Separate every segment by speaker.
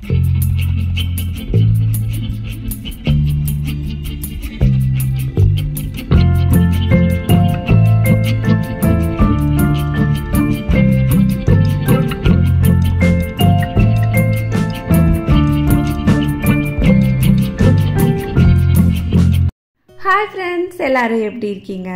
Speaker 1: Hi friends, எல்லாரும் எப்படி இருக்கீங்க?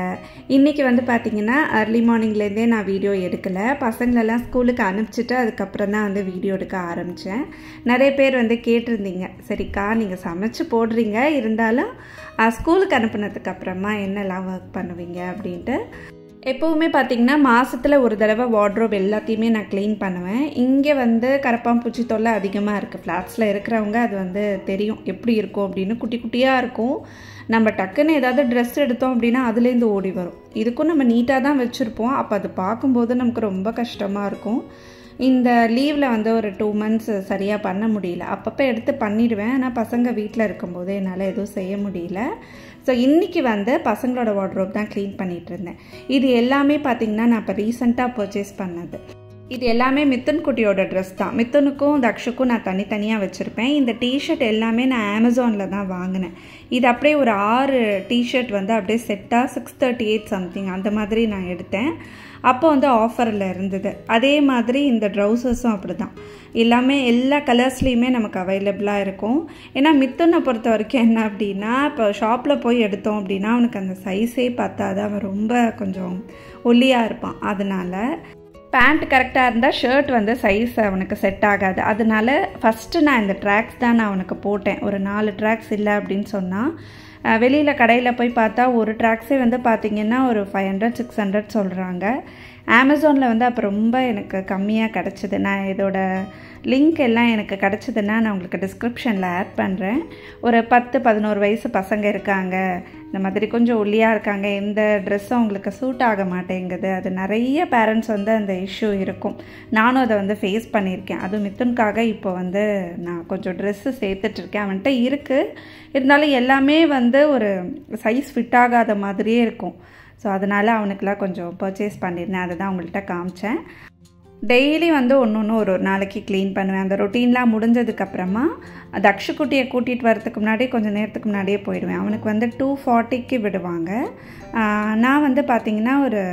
Speaker 1: இன்னைக்கு வந்து பாத்தீங்கன்னா early morningல இருந்தே நான் வீடியோ எடுக்கல. பசங்களை எல்லாம் ஸ்கூலுக்கு அனுப்பிச்சிட்டு அதுக்கு அப்புறம் தான் வந்து வீடியோ எடுக்க ஆரம்பிச்சேன். நிறைய பேர் வந்து கேட்டிருந்தீங்க. சரிக்கா நீங்க சமைச்சு போடுறீங்க இருந்தாலும் ஸ்கூலுக்கு அனுப்புனதுக்கு அப்புறமா என்னெல்லாம் வர்க் பண்ணுவீங்க அப்படின்ட்டு. எப்பவுமே பாத்தீங்கன்னா மாசத்துல ஒரு தடவை வார்ட்ரோப் எல்லாத்தையுமே நான் க்ளீன் பண்ணுவேன். இங்கே வந்து கரப்பாம்பூச்சி தொல்லை அதிகமாக இருக்குது. ஃப்ளாட்ஸில் இருக்கிறவங்க அது வந்து தெரியும் எப்படி இருக்கும் அப்படின்னு. குட்டி குட்டியாக இருக்கும். நம்ம டக்குன்னு ஏதாவது ட்ரெஸ் எடுத்தோம் அப்படின்னா அதுலேருந்து ஓடி வரும். இதுக்கும் நம்ம நீட்டாக தான் வச்சுருப்போம். அப்போ அது பார்க்கும்போது நமக்கு ரொம்ப கஷ்டமாக இருக்கும். இந்த லீவில் வந்து ஒரு 2 months சரியாக பண்ண முடியல. அப்பப்போ எடுத்து பண்ணிடுவேன். ஆனால் பசங்க வீட்டில் இருக்கும்போது என்னால் எதுவும் செய்ய முடியல. ஸோ இன்றைக்கி வந்து பசங்களோட வார்ட்ரோப் தான் க்ளீன் பண்ணிகிட்டு இருந்தேன். இது எல்லாமே பார்த்திங்கன்னா நான் இப்போ ரீசெண்டாக பர்ச்சேஸ் பண்ணது. இது எல்லாமே மித்துன் குட்டியோட ட்ரெஸ் தான். மித்துனுக்கும் தக்ஷுக்கும் நான் தனித்தனியாக வச்சுருப்பேன். இந்த டிஷர்ட் எல்லாமே நான் அமேசானில் தான் வாங்கினேன். இது அப்படியே ஒரு 6 டிஷர்ட் வந்து அப்படியே செட்டாக 638 சம்திங் அந்த மாதிரி நான் எடுத்தேன். அப்போ வந்து ஆஃபரில் இருந்தது. அதே மாதிரி இந்த ட்ரௌசர்ஸும் அப்படி தான். எல்லாமே எல்லா கலர்ஸ்லேயுமே நமக்கு அவைலபிளாக இருக்கும். ஏன்னா மித்துனை பொறுத்த வரைக்கும் என்ன அப்படின்னா, இப்போ ஷாப்பில் போய் எடுத்தோம் அப்படின்னா அவனுக்கு அந்த சைஸே பார்த்தாது. அவன் ரொம்ப கொஞ்சம் ஒல்லியாக இருப்பான். அதனால் பேண்ட் கரெக்டாக இருந்தால் ஷர்ட் வந்து சைஸ் அவனுக்கு செட் ஆகாது. அதனால ஃபஸ்ட்டு நான் இந்த ட்ராக்ஸ் தான் நான் அவனுக்கு போட்டேன். ஒரு 4 ட்ராக்ஸ் இல்லை அப்படின்னு சொன்னால் வெளியில் கடையில் போய் பார்த்தா ஒரு ட்ராக்ஸே வந்து பார்த்திங்கன்னா ஒரு 500-600 சொல்கிறாங்க. அமேசானில் வந்து அப்போ ரொம்ப எனக்கு கம்மியாக கிடச்சிது. நான் இதோட லிங்க் எல்லாம் எனக்கு கிடச்சிதுன்னா நான் உங்களுக்கு டிஸ்கிரிப்ஷனில் ஆட் பண்ணுறேன். ஒரு 10-11 வயசு பசங்க இருக்காங்க, இந்த மாதிரி கொஞ்சம் ஒல்லியாக இருக்காங்க, எந்த ட்ரெஸ்ஸும் அவங்களுக்கு சூட் ஆக மாட்டேங்குது. அது நிறைய பேரண்ட்ஸ் வந்து அந்த இஷ்யூ இருக்கும். நானும் அதை வந்து ஃபேஸ் பண்ணியிருக்கேன். அதுவும் மித்துனுக்காக இப்போ வந்து நான் கொஞ்சம் ட்ரெஸ்ஸு சேர்த்துட்ருக்கேன். அவன்கிட்ட இருக்குது, இருந்தாலும் எல்லாமே வந்து ஒரு சைஸ் ஃபிட் ஆகாத மாதிரியே இருக்கும். ஸோ அதனால் அவனுக்கெல்லாம் கொஞ்சம் பர்ச்சேஸ் பண்ணியிருந்தேன். அதை தான் உங்கள்கிட்ட காமிச்சேன். டெய்லி வந்து ஒன்று ஒரு நாளைக்கு க்ளீன் பண்ணுவேன். அந்த ரொட்டீன்லாம் முடிஞ்சதுக்கப்புறமா தக்ஷுக்குட்டியை கூட்டிகிட்டு வரதுக்கு முன்னாடி கொஞ்சம் நேரத்துக்கு முன்னாடியே போயிடுவேன். அவனுக்கு வந்து 2:40க்கு விடுவாங்க. நான் வந்து பார்த்திங்கன்னா ஒரு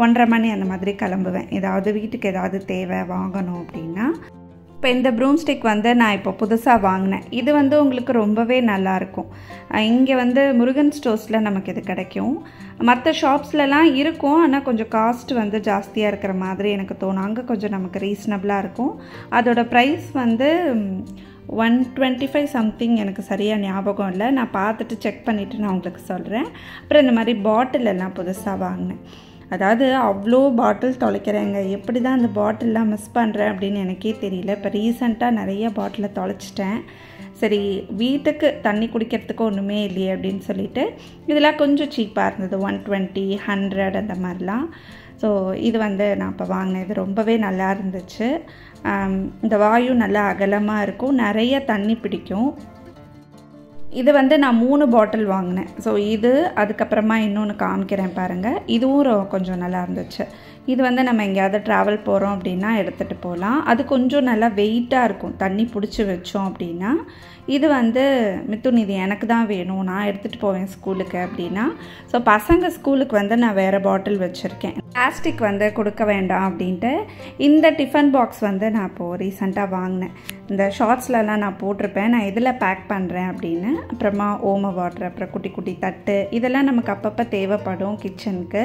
Speaker 1: 1:30 மணி அந்த மாதிரி கிளம்புவேன். ஏதாவது வீட்டுக்கு ஏதாவது தேவை வாங்கணும் அப்படின்னா. இப்போ இந்த ப்ரூம் ஸ்டிக் வந்து நான் இப்போ புதுசாக வாங்கினேன். இது வந்து உங்களுக்கு ரொம்பவே நல்லாயிருக்கும். இங்கே வந்து முருகன் ஸ்டோர்ஸில் நமக்கு இது கிடைக்கும். மற்ற ஷாப்ஸ்லலாம் இருக்கும், ஆனால் கொஞ்சம் காஸ்ட் வந்து ஜாஸ்தியாக இருக்கிற மாதிரி எனக்கு தோணும். அங்கே கொஞ்சம் நமக்கு ரீசனபிளாக இருக்கும். அதோட ப்ரைஸ் வந்து 125 சம்திங், எனக்கு சரியாக ஞாபகம் இல்லை. நான் பார்த்துட்டு செக் பண்ணிவிட்டு நான் உங்களுக்கு சொல்கிறேன். அப்புறம் இந்த மாதிரி பாட்டில் எல்லாம் புதுசாக வாங்கினேன். அதாவது அவ்வளோ பாட்டில் தொலைக்கிறேங்க. எப்படி தான் அந்த பாட்டிலெலாம் மிஸ் பண்ணுறேன் அப்படின்னு எனக்கே தெரியல. இப்போ ரீசெண்டாக நிறைய பாட்டிலை தொலைச்சிட்டேன். சரி வீட்டுக்கு தண்ணி குடிக்கிறதுக்கு ஒன்றுமே இல்லையே அப்படின்னு சொல்லிட்டு இதெல்லாம் கொஞ்சம் சீப்பாக இருந்தது. 120, 100 அந்த மாதிரிலாம். ஸோ இது வந்து நான் இப்போ வாங்கினேன். இது ரொம்பவே நல்லா இருந்துச்சு. இந்த வாயு நல்லா அகலமாக இருக்கும், நிறைய தண்ணி பிடிக்கும். இது வந்து நான் 3 பாட்டில் வாங்கினேன். ஸோ இது அதுக்கப்புறமா இன்னொன்று காமிக்கிறேன் பாருங்கள். இதுவும் கொஞ்சம் நல்லா இருந்துச்சு. இது வந்து நம்ம எங்கேயாவது ட்ராவல் போகிறோம் அப்படின்னா எடுத்துகிட்டு போகலாம். அது கொஞ்சம் நல்லா வெயிட்டாக இருக்கும் தண்ணி பிடிச்சி வச்சோம் அப்படின்னா. இது வந்து மித்துன் இது எனக்கு தான் வேணும், நான் எடுத்துகிட்டு போவேன் ஸ்கூலுக்கு அப்படின்னா. ஸோ பசங்க ஸ்கூலுக்கு வந்து நான் வேறு பாட்டில் வச்சுருக்கேன். பிளாஸ்டிக் வந்து கொடுக்க வேண்டாம் அப்படின்ட்டு இந்த டிஃபன் பாக்ஸ் வந்து நான் இப்போது ரீசெண்டாக வாங்கினேன். இந்த ஷார்ட்ஸ்லலாம் நான் போட்டிருப்பேன் நான் இதில் பேக் பண்ணுறேன் அப்படின்னு. அப்புறமா ஓம வாட்டர், அப்புறம் குட்டி குட்டி தட்டு, இதெல்லாம் நமக்கு அப்பப்போ தேவைப்படும் கிச்சனுக்கு.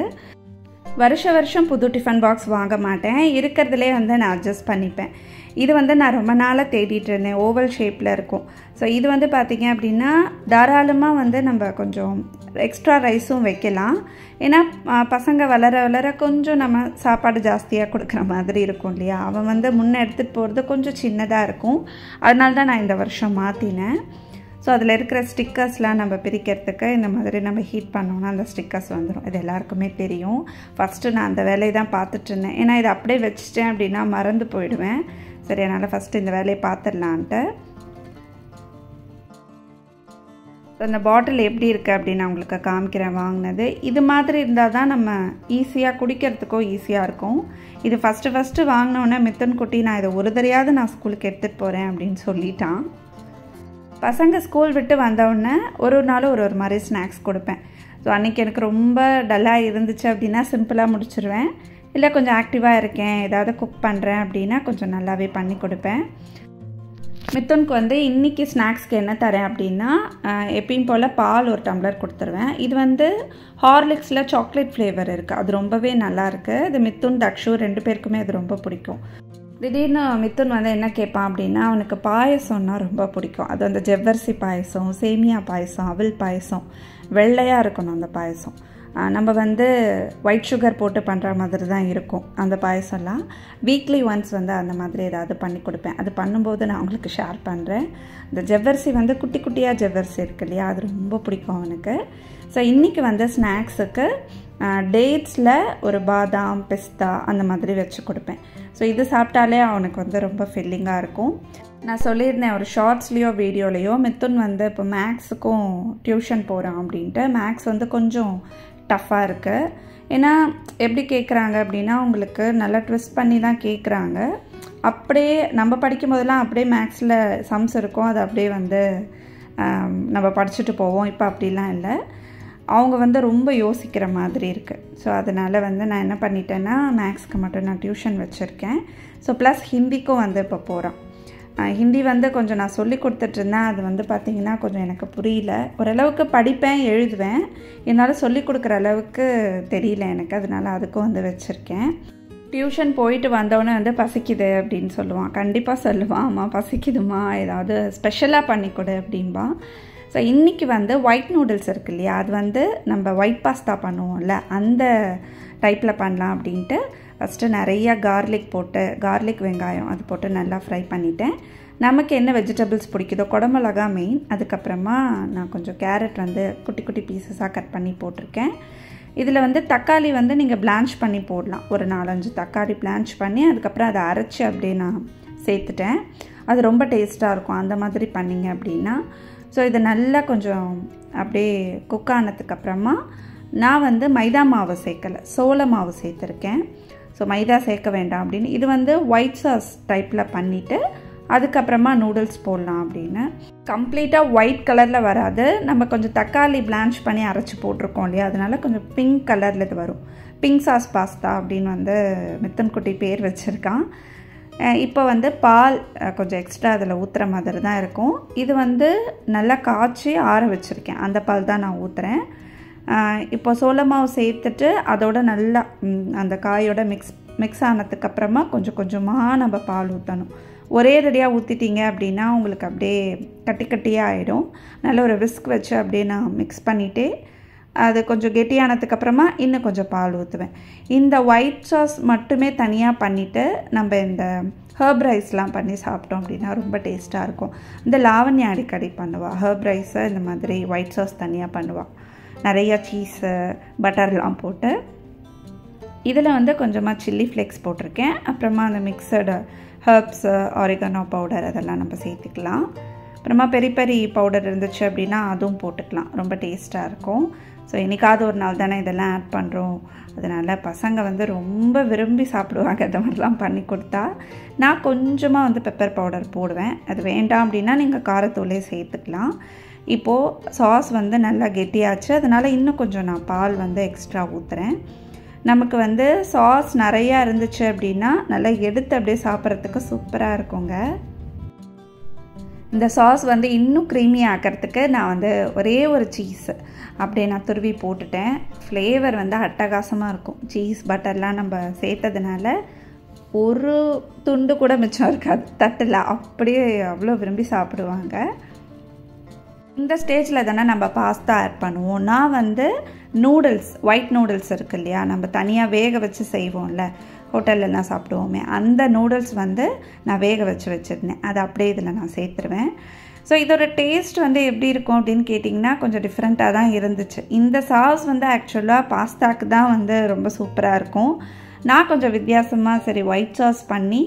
Speaker 1: வருஷம் புது டிஃபன் பாக்ஸ் வாங்க மாட்டேன். இருக்கிறதுலே வந்து நான் அட்ஜஸ்ட் பண்ணிப்பேன். இது வந்து நான் ரொம்ப நாளாக தேடிட்டு இருந்தேன். ஓவல் ஷேப்பில் இருக்கும். ஸோ இது வந்து பார்த்திங்க அப்படின்னா தாராளமாக வந்து நம்ம கொஞ்சம் எக்ஸ்ட்ரா ரைஸும் வைக்கலாம். ஏன்னா பசங்க வளர கொஞ்சம் நம்ம சாப்பாடு ஜாஸ்தியாக கொடுக்குற மாதிரி இருக்கும் இல்லையா. அவன் வந்து முன்னே எடுத்துகிட்டு போகிறது கொஞ்சம் சின்னதாக இருக்கும். அதனால தான் நான் இந்த வருஷம் மாற்றினேன். ஸோ அதில் இருக்கிற ஸ்டிக்கர்ஸ்லாம் நம்ம பிரிக்கிறதுக்கு இந்த மாதிரி நம்ம ஹீட் பண்ணோன்னா அந்த ஸ்டிக்கர்ஸ் வந்துடும். இது எல்லாருக்குமே தெரியும். ஃபஸ்ட்டு நான் அந்த வேலையை தான் பார்த்துட்டு இருந்தேன். ஏன்னா இதை அப்படியே வச்சுட்டேன் அப்படின்னா மறந்து போயிடுவேன். சரி, அதனால் ஃபஸ்ட்டு இந்த வேலையை பார்த்துடலான்ட்டு அந்த பாட்டில் எப்படி இருக்குது அப்படின்னு நான் உங்களுக்கு காமிக்கிறேன் வாங்கினது. இது மாதிரி இருந்தால் தான் நம்ம ஈஸியாக குடிக்கிறதுக்கும் ஈஸியாக இருக்கும். இது ஃபஸ்ட்டு வாங்கினோன்னே மித்தன் குட்டி நான் இதை ஒரு தடையாவது நான் ஸ்கூலுக்கு எடுத்துகிட்டு போகிறேன் அப்படின்னு சொல்லிட்டான். பசங்க ஸ்கூல் விட்டு வந்தவுடனே ஒரு நாள் ஒரு மாதிரி ஸ்நாக்ஸ் கொடுப்பேன். ஸோ அன்றைக்கி எனக்கு ரொம்ப டல்லாக இருந்துச்சு அப்படின்னா சிம்பிளாக முடிச்சிடுவேன். இல்லை கொஞ்சம் ஆக்டிவாக இருக்கேன், ஏதாவது குக் பண்ணுறேன் அப்படின்னா கொஞ்சம் நல்லாவே பண்ணி கொடுப்பேன். மித்துனுக்கு இன்றைக்கி ஸ்நாக்ஸ்க்கு என்ன தரேன் அப்படின்னா எப்பயும் போல் பால் ஒரு டம்ளர் கொடுத்துருவேன். இது ஹார்லிக்ஸில் சாக்லேட் ஃப்ளேவர் இருக்குது, அது ரொம்பவே நல்லாயிருக்கு. இது மித்துன் தக்ஷு 2 பேருக்குமே அது ரொம்ப பிடிக்கும். திடீர்னு மித்துன் என்ன கேட்பான் அப்படின்னா அவனுக்கு பாயசம்னா ரொம்ப பிடிக்கும். அது அந்த ஜவ்வரிசி பாயசம், சேமியா பாயசம், அவல் பாயசம், வெள்ளையாக இருக்கணும் அந்த பாயசம். நம்ம ஒயிட் சுகர் போட்டு பண்ணுற மாதிரி தான் இருக்கும் அந்த பாயசம்லாம். வீக்லி ஒன்ஸ் அந்த மாதிரி ஏதாவது பண்ணி கொடுப்பேன். அது பண்ணும்போது நான் உங்களுக்கு ஷேர் பண்ணுறேன். இந்த ஜவ்வரிசி குட்டி குட்டியாக ஜவ்வரிசி இருக்கு இல்லையா, அது ரொம்ப பிடிக்கும் அவனுக்கு. ஸோ இன்றைக்கி ஸ்நாக்ஸுக்கு டேட்ஸில் ஒரு பாதாம், பிஸ்தா அந்த மாதிரி வச்சு கொடுப்பேன். ஸோ இது சாப்பிட்டாலே அவனுக்கு ரொம்ப ஃபில்லிங்காக இருக்கும். நான் சொல்லியிருந்தேன் ஒரு ஷார்ட்ஸ்லேயோ வீடியோலேயோ மித்துன் இப்போ மேக்ஸுக்கும் டியூஷன் போகிறான் அப்படின்ட்டு. மேக்ஸ் கொஞ்சம் டஃப்பாக இருக்குது. ஏன்னா எப்படி கேட்குறாங்க அப்படின்னா உங்களுக்கு நல்லா ட்விஸ்ட் பண்ணி தான் கேட்குறாங்க. அப்படியே நம்ம படிக்கும் போதெல்லாம் அப்படியே மேக்ஸில் சம்ஸ் இருக்கும், அது அப்படியே நம்ம படிச்சுட்டு போவோம். இப்போ அப்படிலாம் இல்லை, அவங்க ரொம்ப யோசிக்கிற மாதிரி இருக்குது. ஸோ அதனால் நான் என்ன பண்ணிட்டேன்னா மேக்ஸ்க்கு மட்டும் நான் டியூஷன் வச்சுருக்கேன். ஸோ ப்ளஸ் ஹிந்திக்கும் இப்போ போகிறான். ஹிந்தி கொஞ்சம் நான் சொல்லி கொடுத்துட்ருந்தேன். அது பார்த்திங்கன்னா கொஞ்சம் எனக்கு புரியல. ஓரளவுக்கு படிப்பேன், எழுதுவேன், என்னால் சொல்லி கொடுக்குற அளவுக்கு தெரியல எனக்கு. அதனால் அதுக்கும் வச்சுருக்கேன். டியூஷன் போயிட்டு வந்தவொடனே பசிக்குது அப்படின்னு சொல்லுவான். கண்டிப்பாக சொல்லுவான், அம்மா பசிக்குதுமா, ஏதாவது ஸ்பெஷலாக பண்ணி கொடு அப்படின்பான். ஸோ இன்றைக்கி ஒயிட் நூடுல்ஸ் இருக்கு இல்லையா, அது நம்ம ஒயிட் பாஸ்தா பண்ணுவோம்ல அந்த டைப்பில் பண்ணலாம் அப்படின்ட்டு ஃபஸ்ட்டு நிறையா கார்லிக் வெங்காயம் அது போட்டு நல்லா ஃப்ரை பண்ணிட்டேன். நமக்கு என்ன வெஜிடபிள்ஸ் பிடிக்குதோ, குடமிளகா மெயின், அதுக்கப்புறமா நான் கொஞ்சம் கேரட் குட்டி குட்டி பீசஸாக கட் பண்ணி போட்டிருக்கேன். இதில் தக்காளி நீங்கள் பிளான்ச் பண்ணி போடலாம். ஒரு 4-5 தக்காளி பிளான்ச் பண்ணி அதுக்கப்புறம் அதை அரைச்சி அப்படியே நான் சேர்த்துட்டேன். அது ரொம்ப டேஸ்ட்டாக இருக்கும் அந்த மாதிரி பண்ணிங்க அப்படின்னா. ஸோ இது நல்லா கொஞ்சம் அப்படியே குக் ஆனதுக்கப்புறமா நான் மைதா மாவு சேர்க்கலை, சோள மாவு சேர்த்துருக்கேன். ஸோ மைதா சேர்க்க வேண்டாம் அப்படின்னு இது ஒயிட் சாஸ் டைப்பில் பண்ணிவிட்டு அதுக்கப்புறமா நூடுல்ஸ் போடலாம் அப்படின்னு. கம்ப்ளீட்டாக ஒயிட் கலரில் வராது, நம்ம கொஞ்சம் தக்காளி பிளான்ச் பண்ணி அரைச்சி போட்டிருக்கோம் இல்லையா, அதனால் கொஞ்சம் பிங்க் கலரில் இது வரும். பிங்க் சாஸ் பாஸ்தா அப்படின்னு மித்தன் குட்டி பேர் வச்சுருக்கான். இப்போ பால் கொஞ்சம் எக்ஸ்ட்ரா அதில் ஊற்றுற மாதிரி தான் இருக்கும். இது நல்லா காய்ச்சி ஆற வச்சுருக்கேன், அந்த பால் தான் நான் ஊற்றுறேன். இப்போ சோள மாவு சேர்த்துட்டு அதோட நல்லா அந்த காயோட மிக்ஸ் ஆனதுக்கப்புறமா கொஞ்சம் கொஞ்சமாக நம்ம பால் ஊற்றணும். ஒரே ரெடியாக ஊற்றிட்டீங்க அப்படின்னா உங்களுக்கு அப்படியே கட்டி கட்டியாக ஆகிடும். நல்ல ஒரு விஸ்க் வச்சு அப்படியே நான் மிக்ஸ் பண்ணிவிட்டு அது கொஞ்சம் கெட்டியானதுக்கப்புறமா இன்னும் கொஞ்சம் பால் ஊற்றுவேன். இந்த ஒயிட் சாஸ் மட்டுமே தனியாக பண்ணிவிட்டு நம்ம இந்த ஹர்ப் ரைஸ்லாம் பண்ணி சாப்பிட்டோம் அப்படின்னா ரொம்ப டேஸ்ட்டாக இருக்கும். இந்த லாவண்யா அடிக்கடி பண்ணுவாள் ஹர்ப் ரைஸை இந்த மாதிரி ஒயிட் சாஸ் தனியாக பண்ணுவாள், நிறையா சீஸு பட்டர்லாம் போட்டு. இதில் கொஞ்சமாக சில்லி ஃப்ளேக்ஸ் போட்டிருக்கேன். அப்புறமா அந்த மிக்சடு ஹர்ப்ஸு, ஆரிகனோ பவுடர் அதெல்லாம் நம்ம சேர்த்துக்கலாம். அப்புறமா பெரி பெரி பவுடர் இருந்துச்சு அப்படின்னா அதுவும் போட்டுக்கலாம், ரொம்ப டேஸ்ட்டாக இருக்கும். ஸோ என்றைக்காவது ஒரு நாள் தானே இதெல்லாம் ஆட் பண்ணுறோம், அதனால் பசங்க ரொம்ப விரும்பி சாப்பிடுவாங்க இந்த மாதிரிலாம் பண்ணி கொடுத்தா. நான் கொஞ்சமாக பெப்பர் பவுடர் போடுவேன், அது வேண்டாம் அப்படின்னா நீங்கள் காரத்தூளே சேர்த்துக்கலாம். இப்போது சாஸ் நல்லா கெட்டியாச்சு, அதனால் இன்னும் கொஞ்சம் நான் பால் எக்ஸ்ட்ரா ஊற்றுறேன். நமக்கு சாஸ் நிறையா இருந்துச்சு அப்படின்னா நல்லா எடுத்து அப்படியே சாப்பிட்றதுக்கு சூப்பராக இருக்குங்க. இந்த சாஸ் இன்னும் க்ரீமி ஆக்கிறதுக்கு நான் ஒரே ஒரு சீஸ் அப்படியே நான் துருவி போட்டுட்டேன். ஃப்ளேவர் அட்டகாசமாக இருக்கும். சீஸ் பட்டர்லாம் நம்ம சேர்த்ததுனால ஒரு துண்டு கூட மிச்சம் இருக்காது தட்டில், அப்படியே அவ்வளோ விரும்பி சாப்பிடுவாங்க. இந்த ஸ்டேஜில் தானே நம்ம பாஸ்தா ஆட் பண்ணுவோம். நான் நூடுல்ஸ், ஒயிட் நூடுல்ஸ் இருக்கு இல்லையா, நம்ம தனியாக வேக வச்சு செய்வோம்ல, ஹோட்டல்லலாம் சாப்பிடுவோமே, அந்த நூடுல்ஸ் நான் வேக வச்சு வச்சுருந்தேன், அதை அப்படியே இதில் நான் சேர்த்துருவேன். ஸோ இதோட டேஸ்ட் எப்படி இருக்கும் அப்படின்னு கேட்டிங்கன்னா கொஞ்சம் டிஃப்ரெண்ட்டாக தான் இருந்துச்சு. இந்த சாஸ் ஆக்சுவலாக பாஸ்தாக்கு தான் ரொம்ப சூப்பராக இருக்கும். நான் கொஞ்சம் வித்தியாசமாக சரி ஒயிட் சாஸ் பண்ணி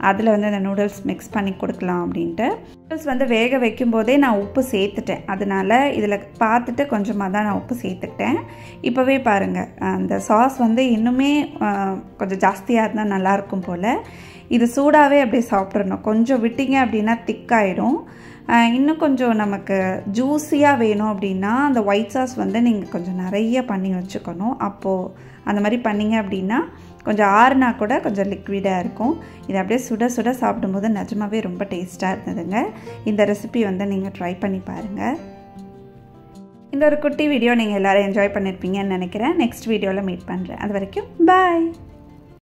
Speaker 1: அதில் வந்து அந்த நூடுல்ஸ் மிக்ஸ் பண்ணி கொடுக்கலாம் அப்படின்ட்டு. நூடுல்ஸ் வந்து வேக வைக்கும் போதே நான் உப்பு சேர்த்துட்டேன், அதனால் இதில் பார்த்துட்டு கொஞ்சமாக தான் நான் உப்பு சேர்த்துக்கிட்டேன். இப்போவே பாருங்கள், அந்த சாஸ் வந்து இன்னுமே கொஞ்சம் ஜாஸ்தியாக இருந்தால் நல்லாயிருக்கும் போல். இது சூடாகவே அப்படியே சாப்பிட்றணும், கொஞ்சம் விட்டிங்க அப்படின்னா திக்காயிடும். இன்னும் கொஞ்சம் நமக்கு ஜூஸியாக வேணும் அப்படின்னா அந்த ஒயிட் சாஸ் வந்து நீங்கள் கொஞ்சம் நிறைய பண்ணி வச்சுக்கணும். அப்போது அந்த மாதிரி பண்ணிங்க அப்படின்னா கொஞ்சம் ஆறுனா கூட கொஞ்சம் லிக்விடாக இருக்கும். இதை அப்படியே சுட சுட சாப்பிடும்போது நிஜமாவே ரொம்ப டேஸ்ட்டாக இருந்ததுங்க. இந்த ரெசிபி வந்து நீங்கள் ட்ரை பண்ணி பாருங்கள். இந்த ஒரு குட்டி வீடியோ நீங்கள் எல்லோரும் என்ஜாய் பண்ணியிருப்பீங்கன்னு நினைக்கிறேன். நெக்ஸ்ட் வீடியோவில் மீட் பண்ணுறேன். அது வரைக்கும் பாய்.